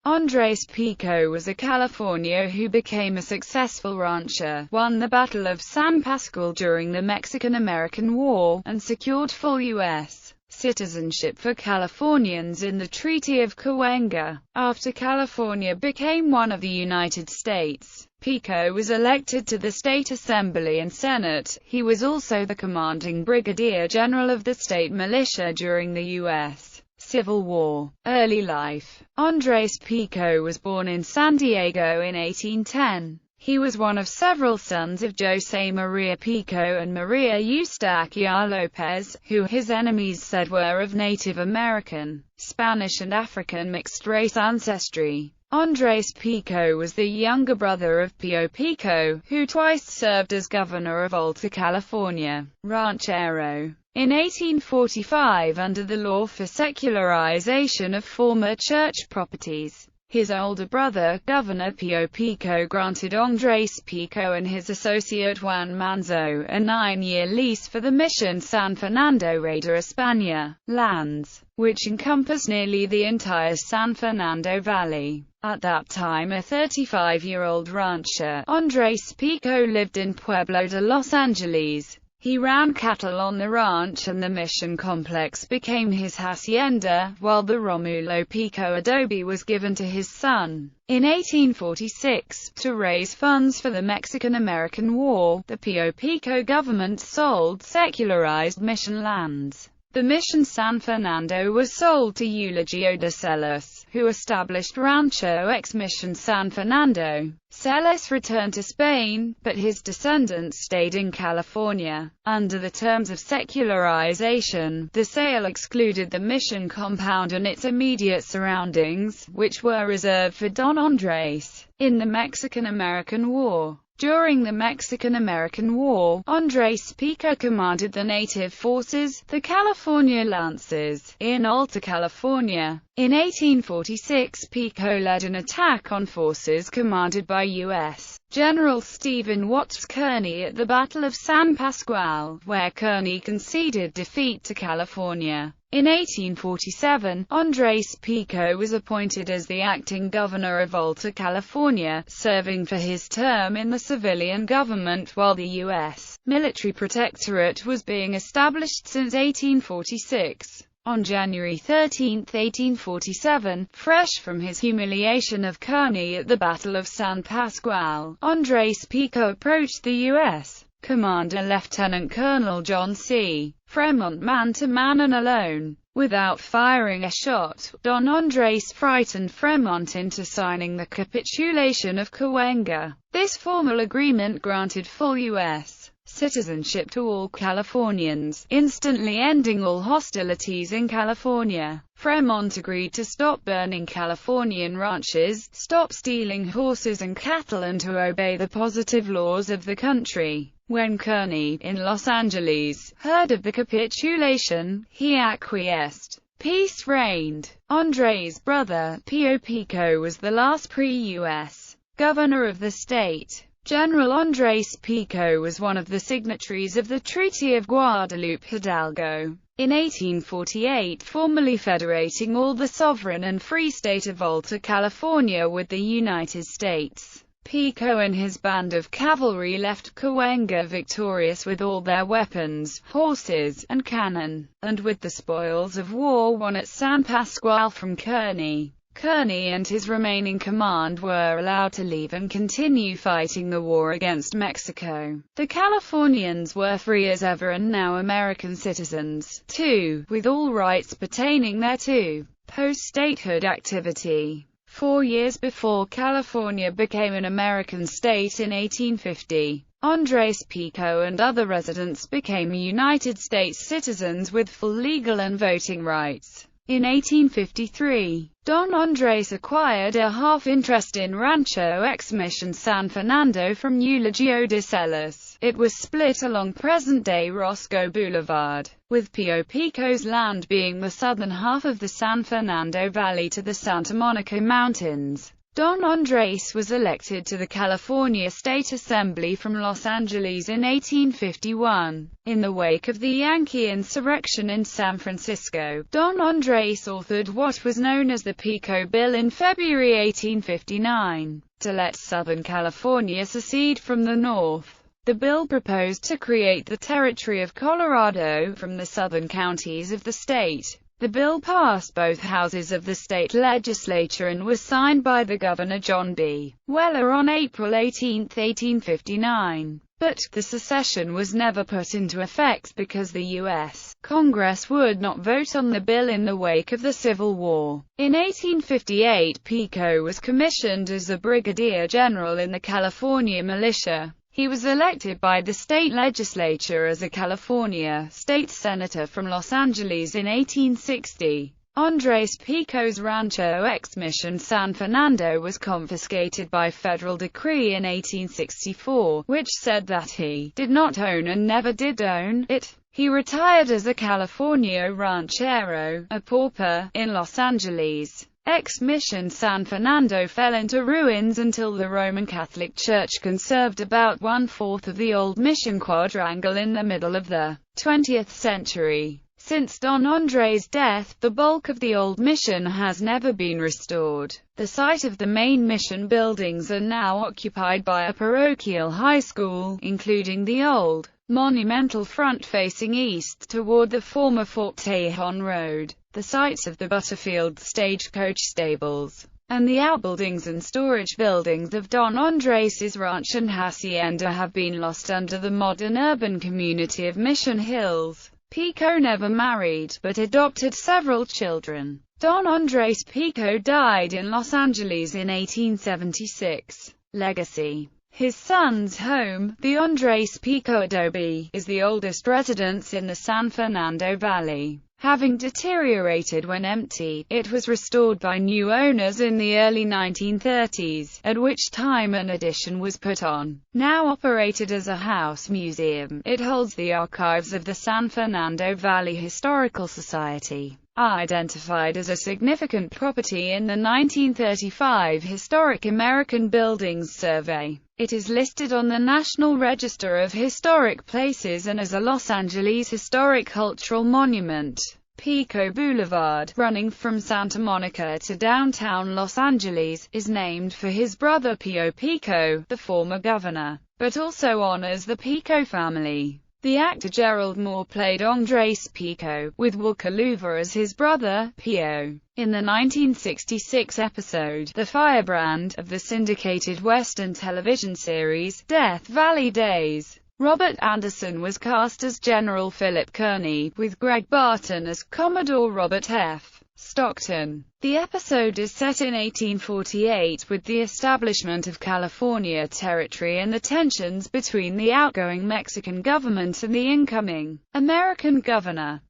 Andrés Pico was a Californian who became a successful rancher, won the Battle of San Pascual during the Mexican-American War, and secured full U.S. citizenship for Californians in the Treaty of Cahuenga. After California became one of the United States, Pico was elected to the state assembly and senate. He was also the commanding brigadier general of the state militia during the U.S. Civil War. Early life. Andrés Pico was born in San Diego in 1810. He was one of several sons of José María Pico and María Eustaquia López, who his enemies said were of Native American, Spanish and African mixed-race ancestry. Andrés Pico was the younger brother of Pío Pico, who twice served as governor of Alta California. Ranchero. In 1845, under the law for secularization of former church properties, his older brother, Governor Pío Pico, granted Andrés Pico and his associate Juan Manzo a 9-year lease for the Mission San Fernando de España lands, which encompass nearly the entire San Fernando Valley. At that time a 35-year-old rancher, Andrés Pico lived in Pueblo de Los Angeles. He ran cattle on the ranch and the Mission complex became his hacienda, while the Romulo Pico adobe was given to his son. In 1846, to raise funds for the Mexican-American War, the Pío Pico government sold secularized Mission lands. The Mission San Fernando was sold to Eulogio de Celis, who established Rancho X Mission San Fernando. Celis returned to Spain, but his descendants stayed in California. Under the terms of secularization, the sale excluded the Mission compound and its immediate surroundings, which were reserved for Don Andrés. In the Mexican-American War. During the Mexican-American War, Andrés Pico commanded the native forces, the California Lancers, in Alta California. In 1846, Pico led an attack on forces commanded by U.S. General Stephen Watts Kearny at the Battle of San Pascual, where Kearny conceded defeat to California. In 1847, Andrés Pico was appointed as the acting governor of Alta California, serving for his term in the civilian government while the U.S. military protectorate was being established since 1846. On January 13, 1847, fresh from his humiliation of Kearny at the Battle of San Pascual, Andrés Pico approached the U.S. commander Lieutenant Colonel John C. Fremont man-to-man and alone. Without firing a shot, Don Andrés frightened Fremont into signing the capitulation of Cahuenga. This formal agreement granted full U.S. citizenship to all Californians, instantly ending all hostilities in California. Fremont agreed to stop burning Californian ranches, stop stealing horses and cattle, and to obey the positive laws of the country. When Kearny, in Los Angeles, heard of the capitulation, he acquiesced. Peace reigned. Andrés' brother, Pío Pico, was the last pre-U.S. governor of the state. General Andrés Pico was one of the signatories of the Treaty of Guadalupe Hidalgo, in 1848, formally federating all the sovereign and free state of Alta California with the United States. Pico and his band of cavalry left Cahuenga victorious with all their weapons, horses, and cannon, and with the spoils of war won at San Pascual from Kearny. Kearny and his remaining command were allowed to leave and continue fighting the war against Mexico. The Californians were free as ever and now American citizens, too, with all rights pertaining thereto. Post-statehood activity. 4 years before California became an American state in 1850, Andrés Pico and other residents became United States citizens with full legal and voting rights. In 1853, Don Andrés acquired a half-interest in Rancho X Mission San Fernando from Eulogio de Celis. It was split along present-day Roscoe Boulevard, with Pío Pico's land being the southern half of the San Fernando Valley to the Santa Monica Mountains. Don Andrés was elected to the California State Assembly from Los Angeles in 1851. In the wake of the Yankee insurrection in San Francisco, Don Andrés authored what was known as the Pico Bill in February 1859, to let Southern California secede from the North. The bill proposed to create the territory of Colorado from the southern counties of the state. The bill passed both houses of the state legislature and was signed by the Governor John B. Weller on April 18, 1859. But the secession was never put into effect because the U.S. Congress would not vote on the bill in the wake of the Civil War. In 1858, Pico was commissioned as a brigadier general in the California militia. He was elected by the state legislature as a California state senator from Los Angeles in 1860. Andrés Pico's rancho ex-Mission San Fernando was confiscated by federal decree in 1864, which said that he did not own and never did own it. He retired as a California ranchero, a pauper, in Los Angeles. Ex-Mission San Fernando fell into ruins until the Roman Catholic Church conserved about one-fourth of the old Mission quadrangle in the middle of the 20th century. Since Don Andrés' death, the bulk of the old mission has never been restored. The site of the main mission buildings are now occupied by a parochial high school, including the old, monumental front facing east toward the former Fort Tejon Road, the sites of the Butterfield stagecoach stables, and the outbuildings and storage buildings of Don Andrés' ranch and hacienda have been lost under the modern urban community of Mission Hills. Pico never married, but adopted several children. Don Andrés Pico died in Los Angeles in 1876. Legacy. His son's home, the Andrés Pico Adobe, is the oldest residence in the San Fernando Valley. Having deteriorated when empty, it was restored by new owners in the early 1930s, at which time an addition was put on. Now operated as a house museum, it holds the archives of the San Fernando Valley Historical Society. Identified as a significant property in the 1935 Historic American Buildings Survey, it is listed on the National Register of Historic Places and as a Los Angeles Historic Cultural Monument. Pico Boulevard, running from Santa Monica to downtown Los Angeles, is named for his brother Pio Pico, the former governor, but also honors the Pico family. The actor Gerald Moore played Andrés Pico, with Will Kaluva as his brother, Pio. In the 1966 episode, The Firebrand, of the syndicated Western television series, Death Valley Days, Robert Anderson was cast as General Philip Kearny, with Greg Barton as Commodore Robert F. Stockton. The episode is set in 1848 with the establishment of California Territory and the tensions between the outgoing Mexican government and the incoming American governor.